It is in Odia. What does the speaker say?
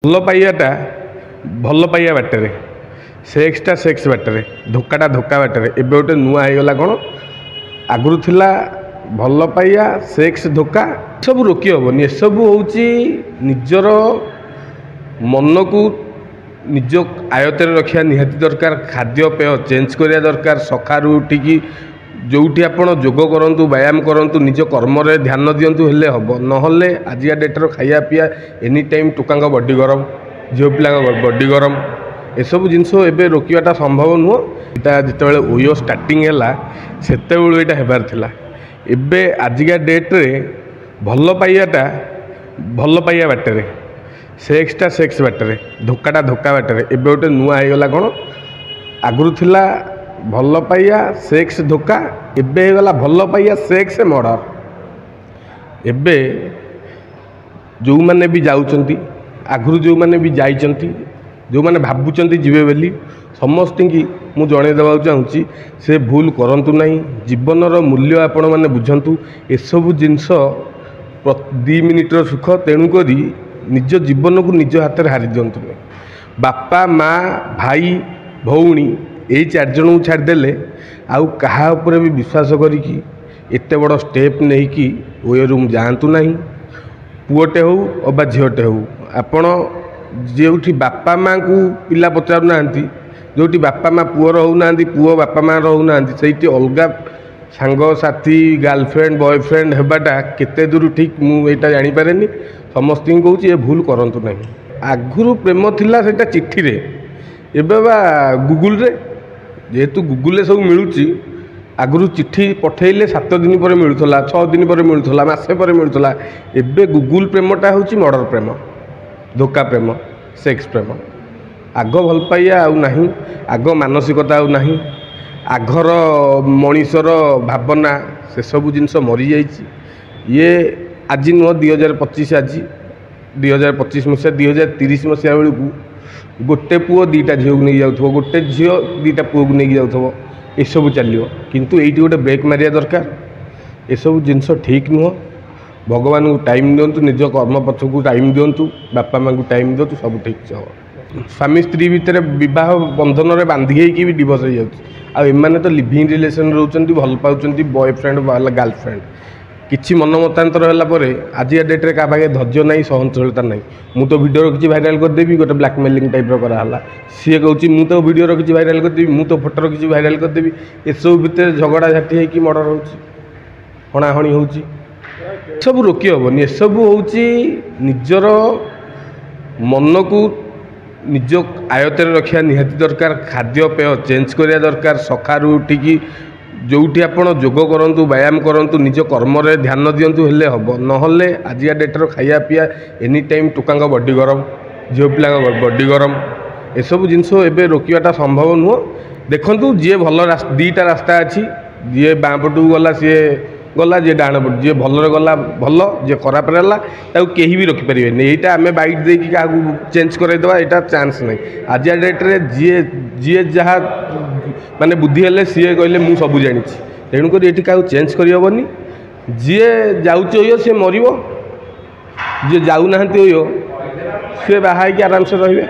ଭଲ ପାଇବାଟା ଭଲ ପାଇବା ବାଟରେ, ସେକ୍ସଟା ସେକ୍ସ ବାଟରେ, ଧୋକାଟା ଧୋକା ବାଟରେ। ଏବେ ଗୋଟେ ନୂଆ ହେଇଗଲା କ'ଣ, ଆଗରୁ ଥିଲା ଭଲ ପାଇବା ସେକ୍ସ ଧୋକା। ଏସବୁ ରୋକି ହେବନି। ଏସବୁ ହେଉଛି ନିଜର ମନକୁ ନିଜ ଆୟତ୍ତରେ ରଖିବା ନିହାତି ଦରକାର। ଖାଦ୍ୟପେୟ ଚେଞ୍ଜ କରିବା ଦରକାର। ସକାଳୁ ଉଠିକି ଯେଉଁଠି ଆପଣ ଯୋଗ କରନ୍ତୁ, ବ୍ୟାୟାମ କରନ୍ତୁ, ନିଜ କର୍ମରେ ଧ୍ୟାନ ଦିଅନ୍ତୁ, ହେଲେ ହେବ। ନହେଲେ ଆଜିକା ଡେଟ୍ର ଖାଇବା ପିଇବା ଏନି ଟାଇମ୍ ଟୋକାଙ୍କ ବଡ଼ି ଗରମ, ଝିଅ ପିଲାଙ୍କ ବଡ଼ି ଗରମ, ଏସବୁ ଜିନିଷ ଏବେ ରୋକିବାଟା ସମ୍ଭବ ନୁହଁ। ଏଇଟା ଯେତେବେଳେ ଓୟୋ ଷ୍ଟାର୍ଟିଂ ହେଲା ସେତେବେଳୁ ଏଇଟା ହେବାର ଥିଲା। ଏବେ ଆଜିକା ଡେଟ୍ରେ ଭଲ ପାଇବାଟା ଭଲ ପାଇବା ବାଟରେ, ସେକ୍ସଟା ସେକ୍ସ ବାଟରେ, ଧୋକାଟା ଧୋକା ବାଟରେ। ଏବେ ଗୋଟେ ନୂଆ ହେଇଗଲା କ'ଣ, ଆଗରୁ ଥିଲା ଭଲ ପାଇବା ସେକ୍ସ ଧୋକା, ଏବେ ହେଇଗଲା ଭଲ ପାଇବା ସେକ୍ସ ମର୍ଡର। ଏବେ ଯେଉଁମାନେ ବି ଯାଉଛନ୍ତି, ଆଗରୁ ଯେଉଁମାନେ ବି ଯାଇଛନ୍ତି, ଯେଉଁମାନେ ଭାବୁଛନ୍ତି ଯିବେ ବୋଲି, ସମସ୍ତଙ୍କୁ ମୁଁ ଜଣାଇ ଦେବାକୁ ଚାହୁଁଛି ସେ ଭୁଲ କରନ୍ତୁ ନାହିଁ। ଜୀବନର ମୂଲ୍ୟ ଆପଣମାନେ ବୁଝନ୍ତୁ। ଏସବୁ ଜିନିଷ 2 ମିନିଟ୍ର ସୁଖ, ତେଣୁକରି ନିଜ ଜୀବନକୁ ନିଜ ହାତରେ ହାରି ଦିଅନ୍ତୁ ନାହିଁ। ବାପା ମା ଭାଇ ଭଉଣୀ ଏଇ 4 ଜଣଙ୍କୁ ଛାଡ଼ିଦେଲେ ଆଉ କାହା ଉପରେ ବି ବିଶ୍ୱାସ କରିକି ଏତେ ବଡ଼ ଷ୍ଟେପ୍ ନେଇକି ଓୟୋ ରୁମ୍ ଯାଆନ୍ତୁ ନାହିଁ। ପୁଅଟେ ହେଉ ଅବା ଝିଅଟେ ହେଉ, ଆପଣ ଯେଉଁଠି ବାପା ମାଆଙ୍କୁ ପିଲା ପଚାରୁନାହାନ୍ତି, ଯେଉଁଠି ବାପା ମା ପୁଅର ହେଉନାହାନ୍ତି, ପୁଅ ବାପା ମାଆର ହେଉନାହାନ୍ତି, ସେଇଠି ଅଲଗା ସାଙ୍ଗସାଥି ଗାର୍ଲଫ୍ରେଣ୍ଡ ବୟଫ୍ରେଣ୍ଡ ହେବାଟା କେତେ ଦୂର ଠିକ୍ ମୁଁ ଏଇଟା ଜାଣିପାରେନି। ସମସ୍ତଙ୍କୁ କହୁଛି ଏ ଭୁଲ କରନ୍ତୁ ନାହିଁ। ଆଗରୁ ପ୍ରେମ ଥିଲା ସେଇଟା ଚିଠିରେ, ଏବେ ବା ଗୁଗୁଲରେ। ଯେହେତୁ ଗୁଗୁଲରେ ସବୁ ମିଳୁଛି, ଆଗରୁ ଚିଠି ପଠାଇଲେ 7 ଦିନ ପରେ ମିଳୁଥିଲା, 6 ଦିନ ପରେ ମିଳୁଥିଲା, ମାସେ ପରେ ମିଳୁଥିଲା। ଏବେ ଗୁଗୁଲ ପ୍ରେମଟା ହେଉଛି ମର୍ଡର ପ୍ରେମ, ଧୋକା ପ୍ରେମ, ସେକ୍ସ ପ୍ରେମ। ଆଗ ଭଲ ପାଇବା ଆଉ ନାହିଁ, ଆଗ ମାନସିକତା ଆଉ ନାହିଁ, ଆଗର ମଣିଷର ଭାବନା ସେସବୁ ଜିନିଷ ମରିଯାଇଛି। ଇଏ ଆଜି ନୁହଁ 2025, ଆଜି 2025 ମସିହା, 2030 ମସିହା ବେଳକୁ ଗୋଟେ ପୁଅ 2ଟା ଝିଅକୁ ନେଇକି ଯାଉଥିବ, ଗୋଟେ ଝିଅ 2ଟା ପୁଅକୁ ନେଇକି ଯାଉଥିବ, ଏସବୁ ଚାଲିବ। କିନ୍ତୁ ଏଇଠି ଗୋଟେ ବ୍ରେକ୍ ମାରିବା ଦରକାର। ଏସବୁ ଜିନିଷ ଠିକ୍ ନୁହଁ। ଭଗବାନଙ୍କୁ ଟାଇମ୍ ଦିଅନ୍ତୁ, ନିଜ କର୍ମ ପଛକୁ ଟାଇମ୍ ଦିଅନ୍ତୁ, ବାପା ମାଆଙ୍କୁ ଟାଇମ୍ ଦିଅନ୍ତୁ, ସବୁ ଠିକ୍ ହେବ। ସ୍ୱାମୀ ସ୍ତ୍ରୀ ଭିତରେ ବିବାହ ବନ୍ଧନରେ ବାନ୍ଧି ହେଇକି ବି ଡିଭୋର୍ସ ହେଇଯାଉଛି। ଆଉ ଏମାନେ ତ ଲିଭିଂ ରିଲେସନ୍ ରହୁଛନ୍ତି, ଭଲ ପାଉଛନ୍ତି, ବୟଫ୍ରେଣ୍ଡ ଗାର୍ଲଫ୍ରେଣ୍ଡ। କିଛି ମନ ମତାନ୍ତର ହେଲା ପରେ ଆଜିକା ଡେଟ୍ରେ କାହା ପାଖେ ଧୈର୍ଯ୍ୟ ନାହିଁ, ସହନଶୀଳତା ନାହିଁ। ମୁଁ ତ ଭିଡ଼ିଓ ରଖିଛି ଭାଇରାଲ୍ କରିଦେବି, ଗୋଟେ ବ୍ଲାକମେଲିଂ ଟାଇପ୍ର କରାହେଲା। ସିଏ କହୁଛି ମୁଁ ତ ଭିଡ଼ିଓ ରଖିଛି ଭାଇରାଲ୍ କରିଦେବି, ମୁଁ ତ ଫଟୋ ରଖିଛି ଭାଇରାଲ୍ କରିଦେବି। ଏସବୁ ଭିତରେ ଝଗଡ଼ା ଝାଟି ହେଇକି ମର୍ଡର ହେଉଛି, ହଣାହଣି ହେଉଛି। ଏସବୁ ରୋକି ହେବନି। ଏସବୁ ହେଉଛି ନିଜର ମନକୁ ନିଜ ଆୟତ୍ତରେ ରଖିବା ନିହାତି ଦରକାର। ଖାଦ୍ୟପେୟ ଚେଞ୍ଜ କରିବା ଦରକାର। ସକାଳୁ ଉଠିକି ଯେଉଁଠି ଆପଣ ଯୋଗ କରନ୍ତୁ, ବ୍ୟାୟାମ କରନ୍ତୁ, ନିଜ କର୍ମରେ ଧ୍ୟାନ ଦିଅନ୍ତୁ, ହେଲେ ହେବ। ନହେଲେ ଆଜିକା ଡେଟ୍ର ଖାଇବା ପିଇବା ଏନି ଟାଇମ୍ ଟୋକାଙ୍କ ବଡ଼ି ଗରମ, ଝିଅ ପିଲାଙ୍କ ବଡ଼ି ଗରମ, ଏସବୁ ଜିନିଷ ଏବେ ରୋକିବାଟା ସମ୍ଭବ ନୁହଁ। ଦେଖନ୍ତୁ, ଯିଏ ଭଲ 2ଟା ରାସ୍ତା ଅଛି। ଯିଏ ବାଁ ପଟକୁ ଗଲା ସିଏ ଗଲା, ଯିଏ ଡାହାଣ ପଟୁ, ଯିଏ ଭଲରେ ଗଲା ଭଲ, ଯିଏ ଖରାପରେ ହେଲା ତାକୁ କେହି ବି ରଖିପାରିବେନି। ଏଇଟା ଆମେ ବାଇଟ୍ ଦେଇକି କାହାକୁ ଚେଞ୍ଜ କରାଇଦେବା, ଏଇଟା ଚାନ୍ସ ନାହିଁ। ଆଜିକା ଡେଟ୍ରେ ଯିଏ ଯାହା ମାନେ ବୁଦ୍ଧି ହେଲେ ସିଏ କହିଲେ ମୁଁ ସବୁ ଜାଣିଛି। ତେଣୁକରି ଏଠି କାହାକୁ ଚେଞ୍ଜ କରିହେବନି। ଯିଏ ଯାଉଛି ଓୟୋ ସିଏ ମରିବ, ଯିଏ ଯାଉନାହାନ୍ତି ଓୟୋ ସିଏ ବାହା ହେଇକି ଆରାମସେ ରହିବେ।